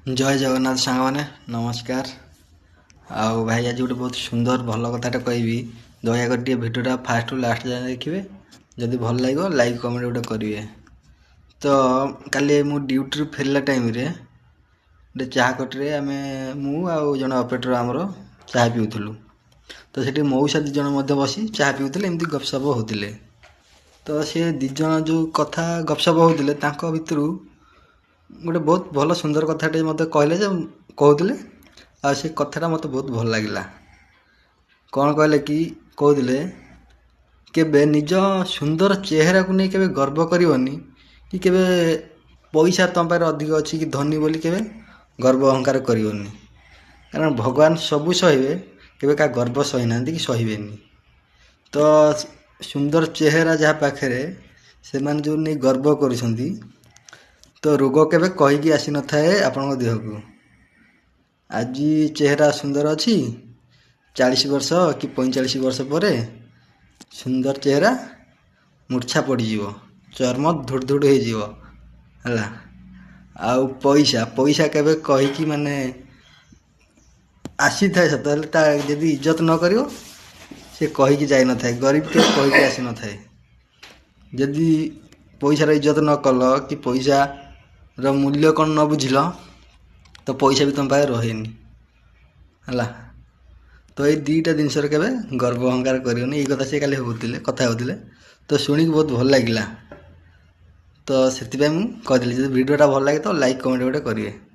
ଜୟ ଜଗନ୍ନାଥ ସାଙ୍ଗମାନେ ନମସ୍କାର। ଆଉ ଭାଇ ଆଜି ଗୋଟେ ବହୁତ ସୁନ୍ଦର ଭଲ କଥାଟା କହିବି। ଦୟାକରି ଟିକେ ଭିଡ଼ିଓଟା ଫାଷ୍ଟରୁ ଲାଷ୍ଟ ଯାଏଁ ଦେଖିବେ। ଯଦି ଭଲ ଲାଗିବ ଲାଇକ୍ କମେଣ୍ଟ ଗୋଟେ କରିବେ। ତ କାଲି ମୁଁ ଡ୍ୟୁଟିରୁ ଫେରିଲା ଟାଇମ୍ରେ ଗୋଟେ ଚାହା କଟିରେ ମୁଁ ଆଉ ଜଣେ ଅପରେଟର ଆମର ଚାହା ପିଉଥିଲୁ। ତ ସେଠି ମଉସା ଦୁଇ ଜଣ ମଧ୍ୟ ବସି ଚାହା ପିଉଥିଲେ, ଏମିତି ଗପସପ ହେଉଥିଲେ। ତ ସେ ଦୁଇ ଜଣ ଯେଉଁ କଥା ଗପସପ ହେଉଥିଲେ ତାଙ୍କ ଭିତରୁ ଗୋଟେ ବହୁତ ଭଲ ସୁନ୍ଦର କଥାଟେ ମୋତେ କହିଲେ ଯେ କହୁଥିଲେ, ଆଉ ସେ କଥାଟା ମୋତେ ବହୁତ ଭଲ ଲାଗିଲା। କ'ଣ କହିଲେ କି କହୁଥିଲେ, କେବେ ନିଜ ସୁନ୍ଦର ଚେହେରାକୁ ନେଇ କେବେ ଗର୍ବ କରିବନି, କି କେବେ ପଇସା ତମ ପାଖରେ ଅଧିକ ଅଛି କି ଧନୀ ବୋଲି କେବେ ଗର୍ବ ଅହଙ୍କାର କରିବନି। କାରଣ ଭଗବାନ ସବୁ ସହିବେ, କେବେ କାହା ଗର୍ବ ସହିନାହାନ୍ତି କି ସହିବେନି। ତ ସୁନ୍ଦର ଚେହେରା ଯାହା ପାଖରେ, ସେମାନେ ଯେଉଁ ନେଇ ଗର୍ବ କରୁଛନ୍ତି, ତ ରୋଗ କେବେ କହିକି ଆସିନଥାଏ ଆପଣଙ୍କ ଦେହକୁ। ଆଜି ଚେହେରା ସୁନ୍ଦର ଅଛି, 40 ବର୍ଷ କି 45 ବର୍ଷ ପରେ ସୁନ୍ଦର ଚେହେରା ମୂର୍ଚ୍ଛା ପଡ଼ିଯିବ, ଚର୍ମ ଧୁଡ଼ ଧୁଡ଼ ହେଇଯିବ ହେଲା। ଆଉ ପଇସା କେବେ କହିକି ଆସିଥାଏ ସତ, ହେଲେ ତା ଯଦି ଇଜ୍ଜତ ନ କରିବ ସେ କହିକି ଯାଇନଥାଏ। ଗରିବ କେବେ କହିକି ଆସିନଥାଏ। ଯଦି ପଇସାର ଇଜ୍ଜତ ନ କଲ କି ପଇସାର ମୂଲ୍ୟ କ'ଣ ନ ବୁଝିଲ, ତ ପଇସା ବି ତମ ପାଖରେ ରହେନି ହେଲା। ତ ଏଇ ଦୁଇଟା ଜିନିଷରେ କେବେ ଗର୍ବ ଅହଙ୍କାର କରିବନି। ଏଇ କଥା ସେ କାଲି କଥା ହେଉଥିଲେ, ତ ଶୁଣିକି ବହୁତ ଭଲ ଲାଗିଲା। ତ ସେଥିପାଇଁ ମୁଁ କହିଥିଲି, ଯଦି ଭିଡ଼ିଓଟା ଭଲ ଲାଗେ ତ ଲାଇକ୍ କମେଣ୍ଟ ଗୋଟେ କରିବେ।